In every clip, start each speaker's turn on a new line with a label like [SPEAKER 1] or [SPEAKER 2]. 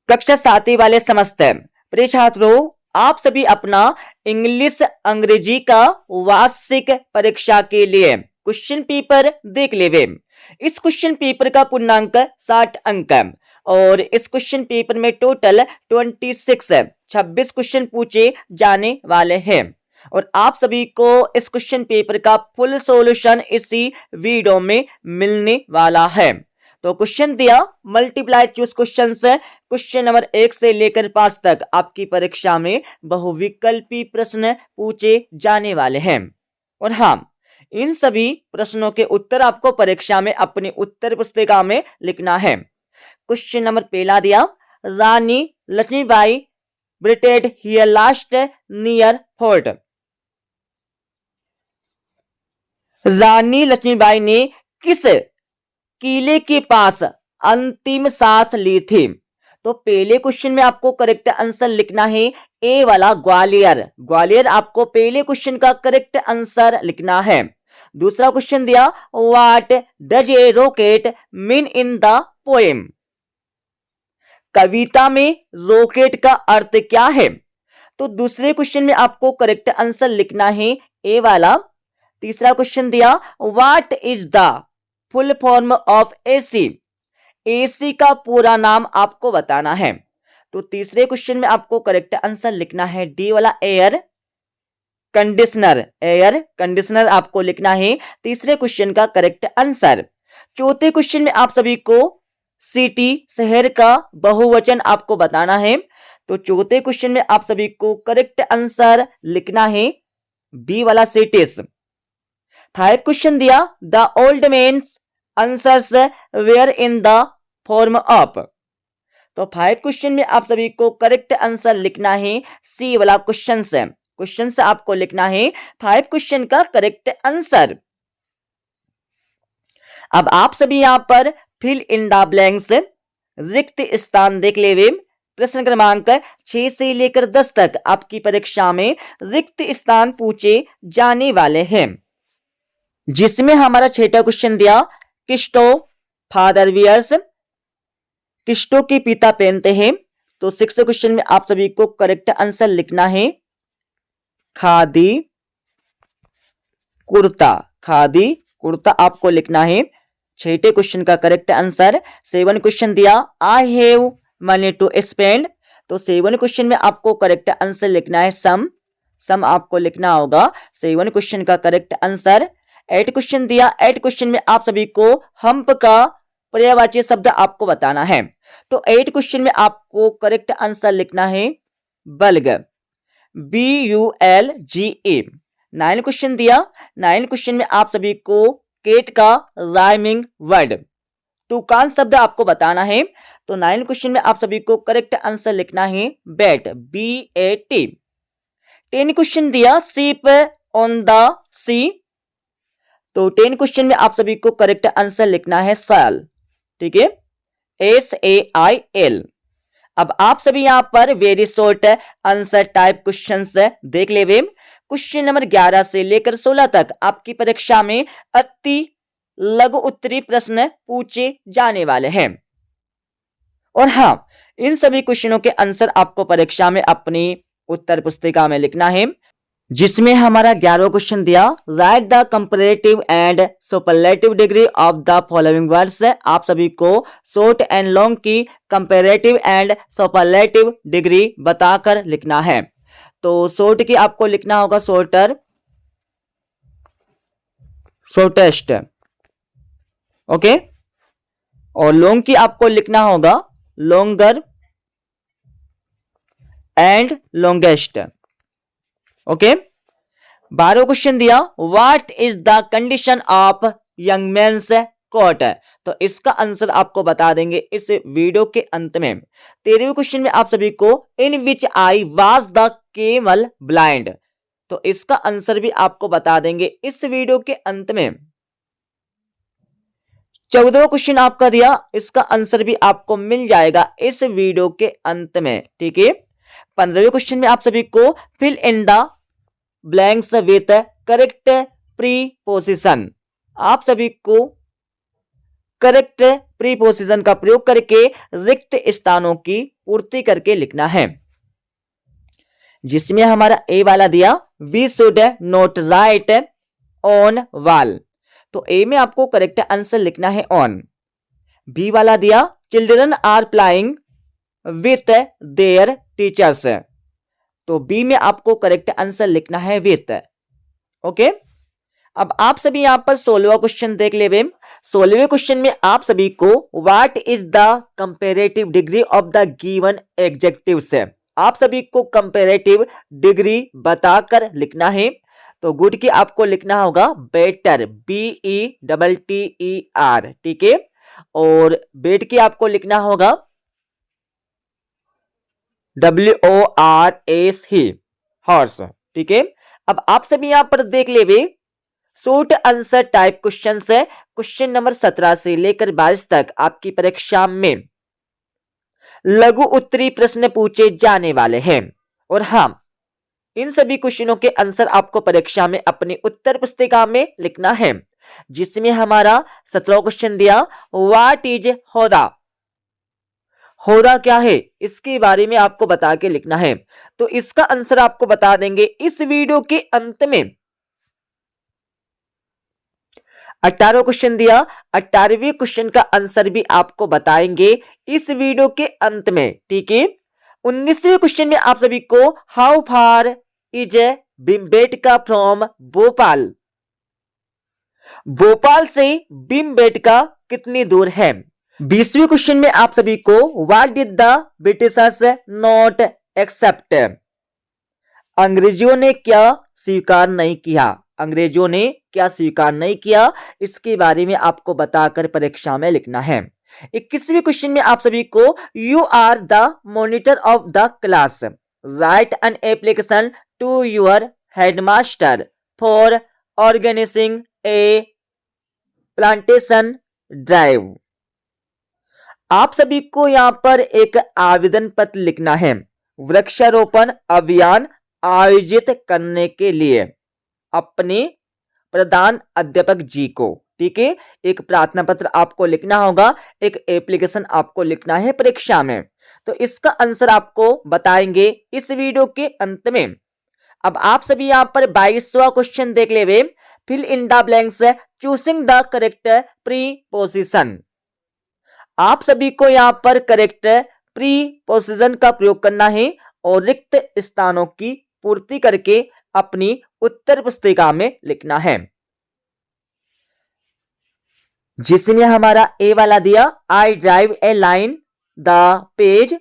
[SPEAKER 1] कक्षा 7 वाले समस्त प्रिय छात्रों, आप सभी अपना इंग्लिश अंग्रेजी का वार्षिक परीक्षा के लिए क्वेश्चन पेपर देख लेवे। इस क्वेश्चन पेपर का पूर्णांक 60 अंक और इस क्वेश्चन पेपर में टोटल 26 क्वेश्चन पूछे जाने वाले हैं और आप सभी को इस क्वेश्चन पेपर का फुल सॉल्यूशन इसी वीडियो में मिलने वाला है। तो क्वेश्चन दिया, मल्टीप्लाई चूज क्वेश्चन से क्वेश्चन नंबर 1 से लेकर 5 तक आपकी परीक्षा में बहुविकल्पी प्रश्न पूछे जाने वाले हैं और हाँ, इन सभी प्रश्नों के उत्तर आपको परीक्षा में अपनी उत्तर पुस्तिका में लिखना है। क्वेश्चन नंबर पहला दिया, Rani Lakshmibai breathed her last near fort. Rani Lakshmibai ने किस किले के पास अंतिम सांस ली थी? तो पहले क्वेश्चन में आपको करेक्ट आंसर लिखना है ए वाला ग्वालियर। ग्वालियर आपको पहले क्वेश्चन का करेक्ट आंसर लिखना है। दूसरा क्वेश्चन दिया, what does a rocket mean in the poem? कविता में रॉकेट का अर्थ क्या है? तो दूसरे क्वेश्चन में आपको करेक्ट आंसर लिखना है ए वाला। तीसरा क्वेश्चन दिया, what is the full form of AC? AC का पूरा नाम आपको बताना है। तो तीसरे क्वेश्चन में आपको करेक्ट आंसर लिखना है डी वाला एयर कंडीशनर। एयर कंडीशनर आपको लिखना है तीसरे क्वेश्चन का करेक्ट आंसर। चौथे क्वेश्चन में आप सभी को सिटी शहर का बहुवचन आपको बताना है। तो चौथे क्वेश्चन में आप सभी को करेक्ट आंसर लिखना है बी वाला सिटीज। 5 क्वेश्चन दिया, the old men's answers were in the form of. तो 5 क्वेश्चन में आप सभी को करेक्ट आंसर लिखना है सी वाला क्वेश्चन से। क्वेश्चन से आपको लिखना है 5 क्वेश्चन का करेक्ट आंसर। अब आप सभी यहां पर फिल इन द ब्लैंक्स रिक्त स्थान देख लेवे। प्रश्न क्रमांक 6 से लेकर 10 तक आपकी परीक्षा में रिक्त स्थान पूछे जाने वाले हैं, जिसमें हमारा 6ठा क्वेश्चन दिया, किस्टो फादर वियर्स। किस्टो के पिता पहनते हैं। तो 6 क्वेश्चन में आप सभी को करेक्ट आंसर लिखना है खादी कुर्ता। खादी कुर्ता आपको लिखना है 6ठे क्वेश्चन का करेक्ट आंसर। 7 क्वेश्चन दिया, I have money to spend. तो 7 क्वेश्चन में आपको करेक्ट आंसर लिखना है सम। सम आपको लिखना होगा 7 क्वेश्चन का करेक्ट आंसर। 8 क्वेश्चन दिया, 8 क्वेश्चन में आप सभी को हम्प का पर्यायवाची शब्द आपको बताना है। तो 8 क्वेश्चन में आपको करेक्ट आंसर लिखना है बल्ग, BULGE। 9 क्वेश्चन दिया, 9 क्वेश्चन में आप सभी को केट का राइमिंग वर्ड तुकान शब्द आपको बताना है। तो 9 क्वेश्चन में आप सभी को करेक्ट आंसर लिखना है बैट, BAT। 10 क्वेश्चन दिया, शिप ऑन द सी। तो 10 क्वेश्चन में आप सभी को करेक्ट आंसर लिखना है साल, ठीक है, SAIL। अब आप सभी यहां पर very short answer type questions देख लेवे। क्वेश्चन नंबर 11 से लेकर 16 तक आपकी परीक्षा में अति लघु उत्तरीय प्रश्न पूछे जाने वाले हैं और हाँ, इन सभी क्वेश्चनों के आंसर आपको परीक्षा में अपनी उत्तर पुस्तिका में लिखना है, जिसमें हमारा 11वां क्वेश्चन दिया, write the comparative and superlative degree of the following words. आप सभी को शॉर्ट एंड लॉन्ग की कंपैरेटिव एंड सुपरलेटिव डिग्री बताकर लिखना है। तो शॉर्ट की आपको लिखना होगा शॉर्टर, शॉर्टेस्ट, ओके, और लॉन्ग की आपको लिखना होगा लॉन्गर एंड लॉन्गेस्ट, ओके। 12वां क्वेश्चन दिया, what is the condition of young men's coat. तो इसका आंसर आपको बता देंगे इस वीडियो के अंत में। 13वें क्वेश्चन में आप सभी को in which I was the camel blind. तो इसका आंसर भी आपको बता देंगे इस वीडियो के अंत में। 14वां क्वेश्चन आपका दिया, इसका आंसर भी आपको मिल जाएगा इस वीडियो के अंत में, ठीक है। 15वें क्वेश्चन में आप सभी को fill in the blanks with correct preposition. आप सभी को करेक्ट प्रीपोजिशन का प्रयोग करके रिक्त स्थानों की पूर्ति करके लिखना है। जिसमें हमारा ए वाला दिया we should not write on wall, तो ए में आपको करेक्ट आंसर लिखना है ऑन। बी वाला दिया children are playing with their teachers, तो बी में आपको करेक्ट आंसर लिखना है विथ। ओके, अब आप सभी यहां पर 16वां क्वेश्चन देख ले। 16वें क्वेश्चन में आप सभी को what is the comparative degree of the given adjectives है, आप सभी को कंपैरेटिव डिग्री बताकर लिखना है। तो गुड की आपको लिखना होगा बेटर, BETTER, ठीक है। और बेड की आपको लिखना होगा WORS, हॉर्स, ठीक है। अब आप सभी यहां पर देख ले शॉर्ट आंसर टाइप क्वेश्चन है। क्वेश्चन नंबर 17 से लेकर 22 तक आपकी परीक्षा में लघु उत्तरीय प्रश्न पूछे जाने वाले हैं। और हाँ, इन सभी क्वेश्चनों के आंसर आपको परीक्षा में अपनी उत्तर पुस्तिका में लिखना है। जिसमें हमारा 17वां क्वेश्चन दिया व्हाट इज होदा, होदा क्या है, इसके बारे में आपको बता के लिखना है। तो इसका आंसर आपको बता देंगे इस वीडियो के अंत में। 18वां क्वेश्चन दिया, 18वें क्वेश्चन का आंसर भी आपको बताएंगे इस वीडियो के अंत में, ठीक है। 19वें क्वेश्चन में आप सभी को how far is Bhimbetka from Bhopal, Bhopal से भीमबेटका कितनी दूर है। 20वें क्वेश्चन में आप सभी को what did the britishers not accept, अंग्रेजों ने क्या स्वीकार नहीं किया, अंग्रेजों ने क्या स्वीकार नहीं किया, इसके बारे में आपको बताकर परीक्षा में लिखना है। 21वें क्वेश्चन में आप सभी को you are the monitor of the class, write an application to your headmaster for organising a plantation drive. आप सभी को यहां पर एक आवेदन पत्र लिखना है वृक्षारोपण अभियान आयोजित करने के लिए अपने प्रधान अध्यापक जी को, ठीक है। एक प्रार्थना पत्र आपको लिखना होगा, एक एप्लीकेशन आपको लिखना है परीक्षा में। तो इसका आंसर आपको बताएंगे इस वीडियो के अंत में। अब आप सभी यहां पर 22वां क्वेश्चन देख ले, fill in the blanks choosing the correct preposition. आप सभी को यहां पर करेक्ट प्रीपोजिशन का प्रयोग करना है और रिक्त स्थानों की पूर्ति करके अपनी उत्तर पुस्तिका में लिखना है। जिसने हमारा ए वाला दिया I drive A line the page,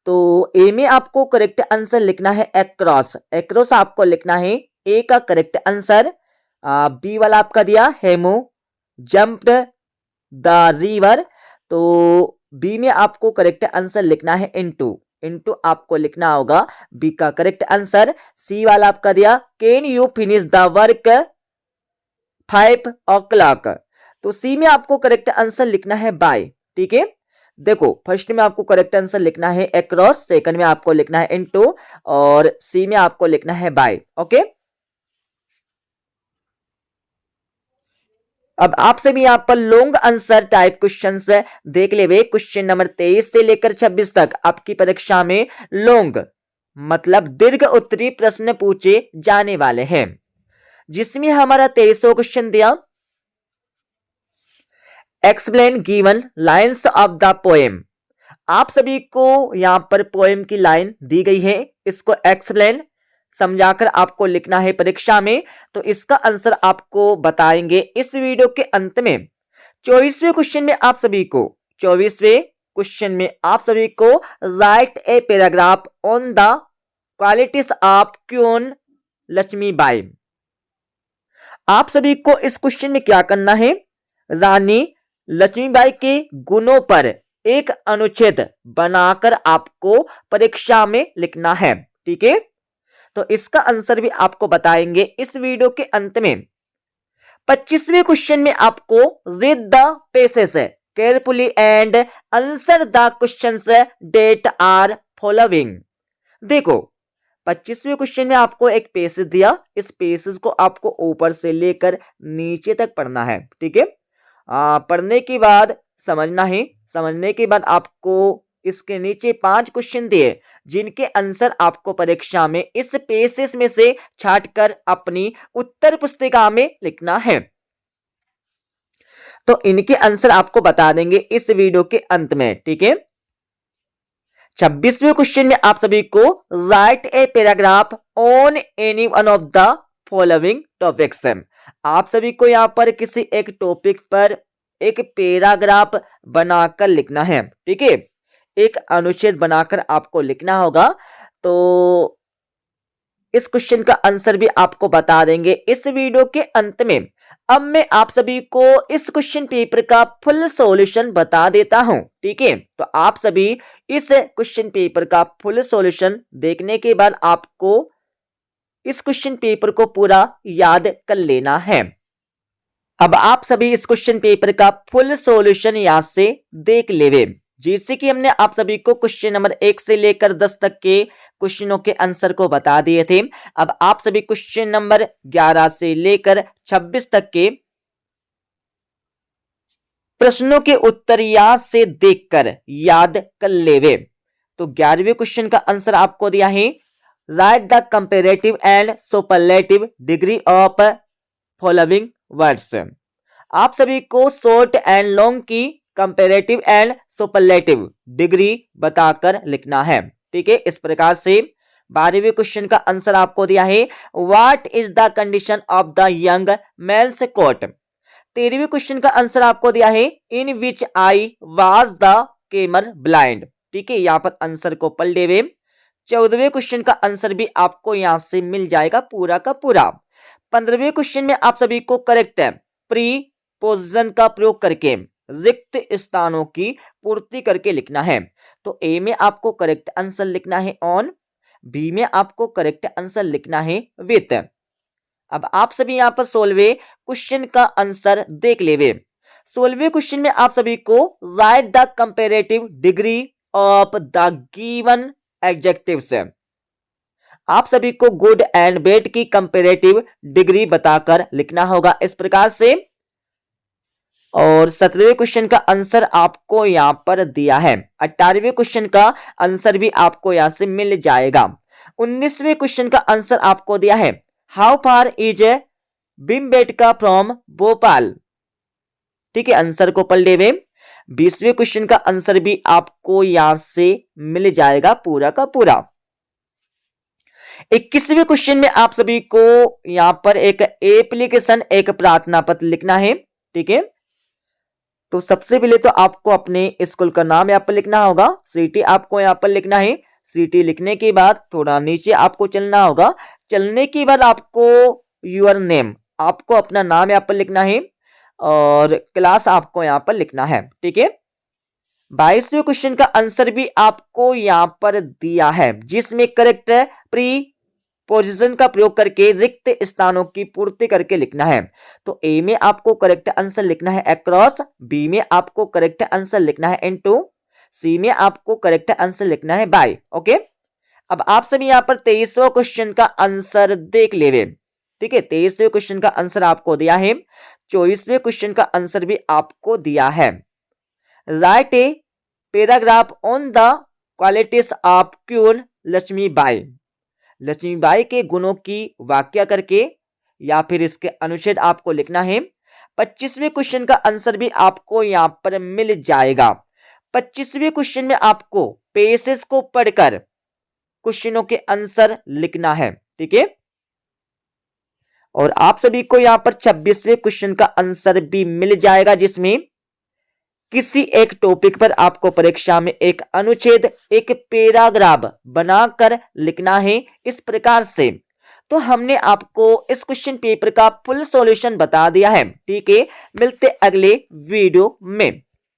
[SPEAKER 1] तो ए में आपको करेक्ट आंसर लिखना है अक्रॉस, अक्रॉस आपको लिखना है ए का करेक्ट आंसर। बी वाला आपका दिया हेमू जंप्ड द रिवर, तो बी में आपको करेक्ट आंसर लिखना है इनटू, इनटू आपको लिखना होगा बी का करेक्ट आंसर। सी वाला आपका दिया can you finish the work 5 o'clock, तो सी में आपको करेक्ट आंसर लिखना है बाय, ठीक है। देखो फर्स्ट में आपको करेक्ट आंसर लिखना है अक्रॉस, सेकंड में आपको लिखना है इनटू और सी में आपको लिखना है बाय। ओके, अब आप सभी यहां पर लॉन्ग आंसर टाइप क्वेश्चंस देख ले। क्वेश्चन नंबर 23 से लेकर 26 तक आपकी परीक्षा में लॉन्ग मतलब दीर्घ उत्तरीय प्रश्न पूछे जाने वाले हैं। जिसमें हमारा 23वां क्वेश्चन दिया explain given lines of the poem. आप सभी को यहां पर पोएम की लाइन दी गई है, इसको एक्सप्लेन समझाकर आपको लिखना है परीक्षा में। तो इसका आंसर आपको बताएंगे इस वीडियो के अंत में। 24वें क्वेश्चन में आप सभी को 24वें क्वेश्चन में आप सभी को write a paragraph on the qualities of Queen Lakshmibai. आप सभी को इस क्वेश्चन में क्या करना है, रानी लक्ष्मीबाई के गुणों पर एक अनुच्छेद बनाकर आपको परीक्षा में लिखना है, ठीक है। तो इसका आंसर भी आपको बताएंगे इस वीडियो के अंत में। 25वें क्वेश्चन में आपको read the passage carefully and answer the questions that are following. देखो 25वें क्वेश्चन में आपको एक पैसेज दिया, इस पैसेज को आपको ऊपर से लेकर नीचे तक पढ़ना है, ठीक है। पढ़ने के बाद समझना है। समझने के बाद आपको इसके नीचे 5 क्वेश्चन दिए जिनके आंसर आपको परीक्षा में इस पेजेस में से छांटकर अपनी उत्तर पुस्तिका में लिखना है। तो इनके आंसर आपको बता देंगे इस वीडियो के अंत में, ठीक है। 26वें क्वेश्चन में आप सभी को write a paragraph on any one of the following topics. आप सभी को यहां पर किसी एक टॉपिक पर एक पैराग्राफ बनाकर लिखना है, ठीक है। एक अनुच्छेद बनाकर आपको लिखना होगा। तो इस क्वेश्चन का आंसर भी आपको बता देंगे इस वीडियो के अंत में। अब मैं आप सभी को इस क्वेश्चन पेपर का फुल सॉल्यूशन बता देता हूं, ठीक है। तो आप सभी इस क्वेश्चन पेपर का फुल सॉल्यूशन देखने के बाद आपको इस क्वेश्चन पेपर को पूरा याद कर लेना है। अब आप सभी इस क्वेश्चन पेपर का फुल सॉल्यूशन यहां से देख लेवे। जैसे कि हमने आप सभी को क्वेश्चन नंबर 1 से लेकर 10 तक के क्वेश्चनों के आंसर को बता दिए थे। अब आप सभी क्वेश्चन नंबर 11 से लेकर 26 तक के प्रश्नों के उत्तर यहां से देखकर याद कर लेवे। तो 11वें क्वेश्चन का आंसर आपको दिया है, right the comparative and superlative degree of following words. आप सभी को शॉर्ट एंड लॉन्ग की कंपैरेटिव एंड सुपरलेटिव डिग्री बताकर लिखना है, ठीक है। इस प्रकार से 12वें क्वेश्चन का आंसर आपको दिया है, what is the condition of the young males coat. 13वें क्वेश्चन का आंसर आपको दिया है, in which I was the camel blind, ठीक है। यहां पर आंसर को पढ़ लेवे। 14वें क्वेश्चन का आंसर भी आपको यहां से मिल जाएगा पूरा का पूरा। 15वें क्वेश्चन में आप सभी को करेक्ट प्रीपोजिशन का प्रयोग करके रिक्त स्थानों की पूर्ति करके लिखना है। तो ए में आपको करेक्ट आंसर लिखना है ऑन, बी में आपको करेक्ट आंसर लिखना है विथ। अब आप सभी यहां पर 16वें क्वेश्चन का आंसर देख लेवे। 16वें क्वेश्चन में आप सभी को right the comparative degree of the given adjectives. आप सभी को गुड एंड बैड की कंपैरेटिव डिग्री बताकर लिखना होगा इस प्रकार से। और 17वें क्वेश्चन का आंसर आपको यहां पर दिया है। 18वें क्वेश्चन का आंसर भी आपको यहां से मिल जाएगा। 19वें क्वेश्चन का आंसर आपको दिया है, how far is Bhimbetka from Bhopal, ठीक है। आंसर को पढ़ लेवे। 20वें क्वेश्चन का आंसर भी आपको यहां से मिल जाएगा पूरा का पूरा। 21वें क्वेश्चन में आप सभी को यहां पर एक एप्लीकेशन एक प्रार्थना पत्र लिखना है, ठीक है। तो सबसे पहले तो आपको अपने स्कूल का नाम यहाँ पर लिखना होगा, सिटी आपको यहाँ पर लिखना है। सिटी लिखने के बाद थोड़ा नीचे आपको चलना होगा। चलने के बाद आपको योर नेम, आपको अपना नाम यहाँ पर लिखना है और क्लास आपको यहाँ पर लिखना है, ठीक है। 22वें क्वेश्चन का आंसर भी आपको यहाँ पर दिया है, जिसमें करेक्ट प्रीपोजिशन का प्रयोग करके रिक्त स्थानों की पूर्ति करके लिखना है। तो ए में आपको करेक्ट आंसर लिखना है अक्रॉस, बी में आपको करेक्ट आंसर लिखना है इनटू, सी में आपको करेक्ट आंसर लिखना है बाय, ओके। अब आप सभी यहाँ पर 23वें क्वेश्चन का आंसर देख ले रहे, ठीक है। 23वें क्वेश्चन का आंसर आपको दिया है। 24वें क्वेश्चन का आंसर भी आपको दिया है, write a paragraph on the qualities of Queen Lakshmibai. Lakshmibai के गुणों की व्याख्या करके या फिर इसके अनुच्छेद आपको लिखना है। 25वें क्वेश्चन का आंसर भी आपको यहां पर मिल जाएगा। 25वें क्वेश्चन में आपको पेसेस को पढ़कर क्वेश्चनों के आंसर लिखना है, ठीक है। और आप सभी को यहां पर 26वें क्वेश्चन का आंसर भी मिल जाएगा, जिसमें किसी एक टॉपिक पर आपको परीक्षा में एक अनुच्छेद एक पैराग्राफ बनाकर लिखना है इस प्रकार से। तो हमने आपको इस क्वेश्चन पेपर का फुल सॉल्यूशन बता दिया है, ठीक है। मिलते अगले वीडियो में।